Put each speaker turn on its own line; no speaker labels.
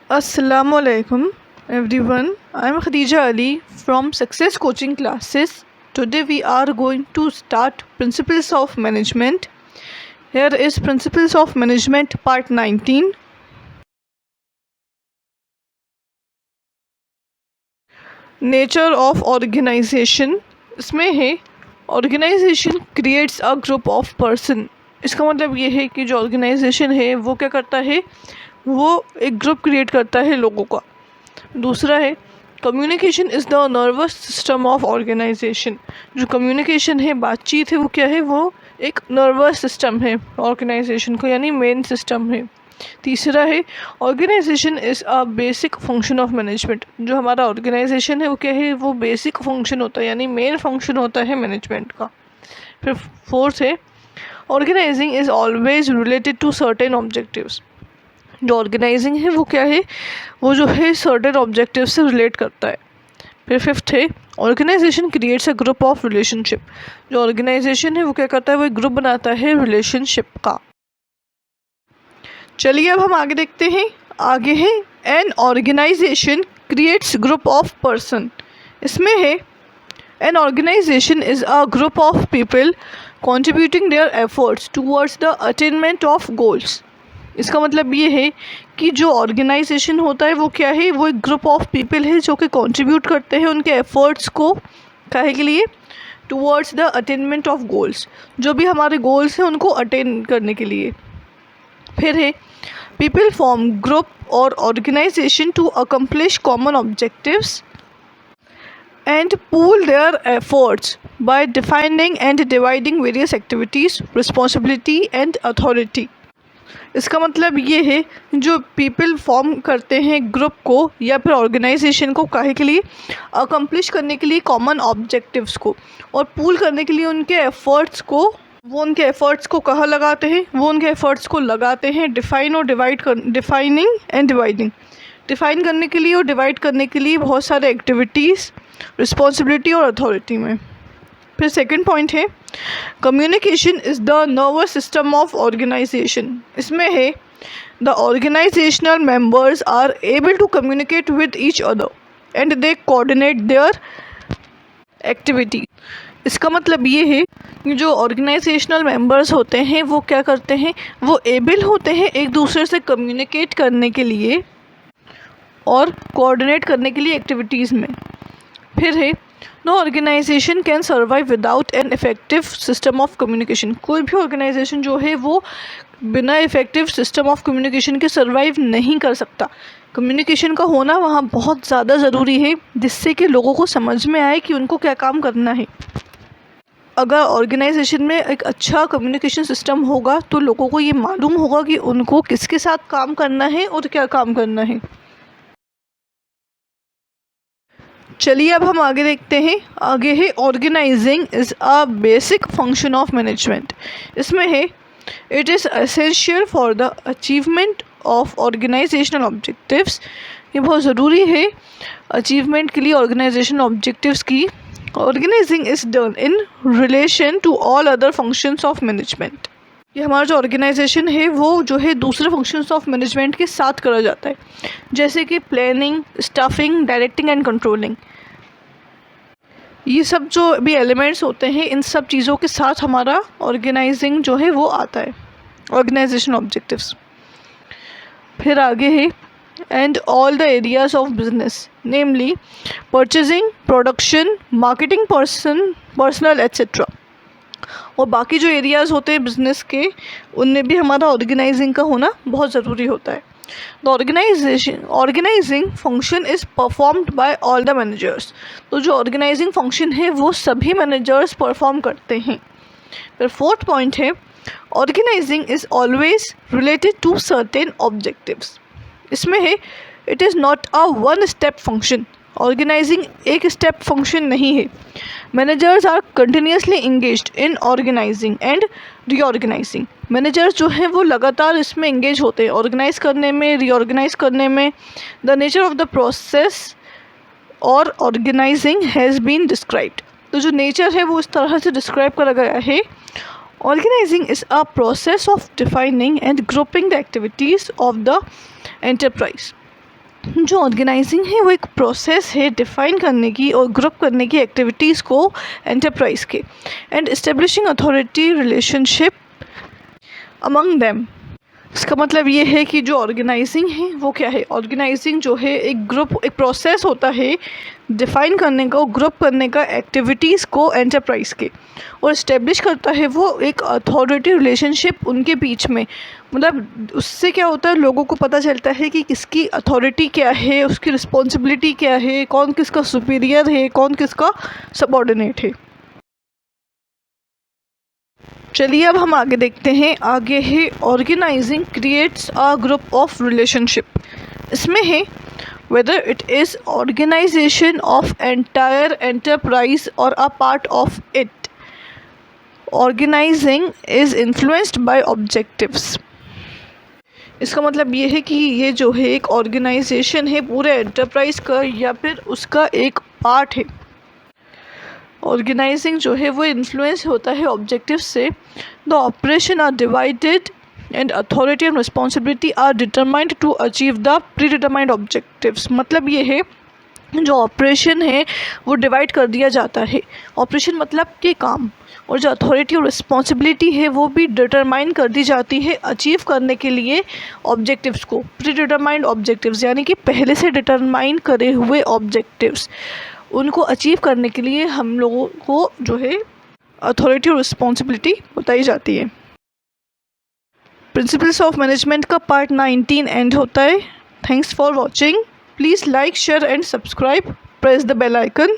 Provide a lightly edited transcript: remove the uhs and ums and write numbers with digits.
Assalamualaikum everyone. I am Khadija Ali from Success Coaching Classes. Today we are going to start Principles of Management. Here is Principles of Management Part 19. Nature of Organization. इसमें है Organization creates a group of person. इसका मतलब ये है कि जो organization है वो क्या करता है, वो एक ग्रुप क्रिएट करता है लोगों का। दूसरा है communication is the nervous system of organization. जो कम्युनिकेशन है, बातचीत है, वो क्या है, वो एक नर्वस सिस्टम है ऑर्गेनाइजेशन को, यानी मेन सिस्टम है। तीसरा है organization is a basic function of management. जो हमारा ऑर्गेनाइजेशन है वो क्या है, वो बेसिक फंक्शन होता है, यानी मेन फंक्शन होता है मैनेजमेंट का। फिर फोर्थ है organizing is always related to certain objectives. जो ऑर्गेनाइजिंग है वो क्या है, वो जो है सर्टेन ऑब्जेक्टिव से रिलेट करता है। फिर फिफ्थ है organization creates a group of relationship. जो ऑर्गेनाइजेशन है वो क्या करता है, वो एक ग्रुप बनाता है रिलेशनशिप का। चलिए अब हम आगे देखते हैं। आगे है an organization creates group of person. इसमें है an organization is a group of people contributing their efforts towards the attainment of goals. इसका मतलब ये है कि जो ऑर्गेनाइजेशन होता है वो क्या है, वो एक ग्रुप ऑफ पीपल है जो कि कंट्रीब्यूट करते हैं उनके एफर्ट्स को काहे के लिए, towards the attainment of goals. जो भी हमारे गोल्स हैं उनको अटेन करने के लिए। फिर है पीपल फॉर्म ग्रुप और organization to accomplish common objectives and pool their efforts by defining and dividing various activities, responsibility and authority. इसका मतलब ये है जो पीपल फॉर्म करते हैं ग्रुप को या फिर ऑर्गेनाइजेशन को काहे के लिए, अकम्प्लिश करने के लिए कॉमन ऑब्जेक्टिव्स को, और पूल करने के लिए उनके एफर्ट्स को। वो उनके एफर्ट्स को कहाँ लगाते हैं, वो उनके एफर्ट्स को लगाते हैं डिफाइन और डिफाइनिंग एंड डिवाइडिंग। डिफाइन करने के लिए और डिवाइड करने के लिए बहुत सारे एक्टिविटीज़, रिस्पॉन्सिबिलिटी और अथॉरिटी में। फिर सेकंड पॉइंट है communication is the nervous system of organization. इसमें है the organizational members are able to communicate with each other and they coordinate their activity. इसका मतलब ये है कि जो ऑर्गेनाइजेशनल मेंबर्स होते हैं वो क्या करते हैं, वो एबल होते हैं एक दूसरे से कम्युनिकेट करने के लिए और कोऑर्डिनेट करने के लिए एक्टिविटीज़ में। फिर है no organization can survive without an effective system of communication. कोई भी ऑर्गेनाइजेशन जो है वो बिना इफेक्टिव सिस्टम ऑफ कम्युनिकेशन के सर्वाइव नहीं कर सकता। कम्युनिकेशन का होना वहाँ बहुत ज़्यादा ज़रूरी है, जिससे कि लोगों को समझ में आए कि उनको क्या काम करना है। अगर ऑर्गेनाइजेशन में एक अच्छा कम्युनिकेशन सिस्टम होगा तो लोगों को ये मालूम होगा कि उनको किसके साथ काम करना है और क्या काम करना है। चलिए अब हम आगे देखते हैं। आगे है organizing is a basic function of management. इसमें है it is essential for the achievement of organizational objectives. ये बहुत ज़रूरी है अचीवमेंट के लिए ऑर्गेनाइजेशनल ऑब्जेक्टिव्स की। Organizing is done in relation to all other functions of management. ये हमारा जो ऑर्गेनाइजेशन है वो जो है दूसरे फंक्शंस ऑफ मैनेजमेंट के साथ करा जाता है, जैसे कि planning, staffing, directing and controlling. ये सब जो भी एलिमेंट्स होते हैं इन सब चीज़ों के साथ हमारा ऑर्गेनाइजिंग जो है वो आता है, ऑर्गेनाइजेशन ऑब्जेक्टिव्स। फिर आगे है and all the areas of business, namely purchasing, production, marketing, personal etcetera. और बाकी जो एरियाज़ होते हैं बिज़नेस के, उनमें भी हमारा ऑर्गेनाइजिंग का होना बहुत ज़रूरी होता है। The organizing function is performed by all the managers. तो जो ऑर्गेनाइजिंग फंक्शन है वो सभी मैनेजर्स परफॉर्म करते हैं। फिर फोर्थ पॉइंट है organizing is always related to certain objectives. इसमें है it is not a one step function. Organizing एक स्टेप फंक्शन नहीं है। Managers are continuously engaged in organizing and reorganizing. Managers जो हैं वो लगातार इसमें इंगेज होते हैं, ऑर्गेनाइज करने में, रीऑर्गेनाइज करने में। The nature of the process और ऑर्गेनाइजिंग हैज़ बीन डिस्क्राइब्ड। तो जो नेचर है वो इस तरह से डिस्क्राइब करा गया है। Organizing is a process of defining and grouping the activities of the enterprise. जो ऑर्गेनाइजिंग है वो एक प्रोसेस है डिफाइन करने की और ग्रुप करने की एक्टिविटीज़ को एंटरप्राइज के, and establishing authority relationship among them. इसका मतलब ये है कि जो ऑर्गेनाइजिंग है वो क्या है, ऑर्गेनाइजिंग जो है एक ग्रुप, एक प्रोसेस होता है डिफ़ाइन करने का, ग्रुप करने का एक्टिविटीज़ को एंटरप्राइज के, और इस्टेब्लिश करता है वो एक अथॉरिटी रिलेशनशिप उनके बीच में। मतलब उससे क्या होता है, लोगों को पता चलता है कि किसकी अथॉरिटी क्या है, उसकी रिस्पॉन्सिबिलिटी क्या है, कौन किसका सुपीरियर है, कौन किसका सबऑर्डिनेट है। चलिए अब हम आगे देखते हैं। आगे है organizing creates a group of relationship. इसमें है whether it is organization of entire enterprise or a part of it, organizing is influenced by objectives। इसका मतलब ये है कि ये जो है एक ऑर्गेनाइजेशन है पूरे एंटरप्राइज का या फिर उसका एक पार्ट है। ऑर्गेनाइजिंग जो है वो इन्फ्लुएंस होता है ऑब्जेक्टिव से। The operation are divided and authority and responsibility are determined to achieve the predetermined objectives. मतलब ये है जो ऑपरेशन है वो डिवाइड कर दिया जाता है, ऑपरेशन मतलब के काम, और जो अथॉरिटी और रिस्पॉन्सिबिलिटी है वो भी डिटरमाइन कर दी जाती है अचीव करने के लिए ऑब्जेक्टिव्स को। प्री डिटरमाइंड ऑब्जेक्टिव्स यानी कि पहले से डिटरमाइन करे हुए ऑब्जेक्टिव्स, उनको अचीव करने के लिए हम लोगों को जो है अथॉरिटी और रिस्पॉन्सिबिलिटी बताई जाती है। प्रिंसिपल्स ऑफ मैनेजमेंट का पार्ट 19 एंड होता है। Thanks for watching. Please like, share and subscribe. Press the bell icon.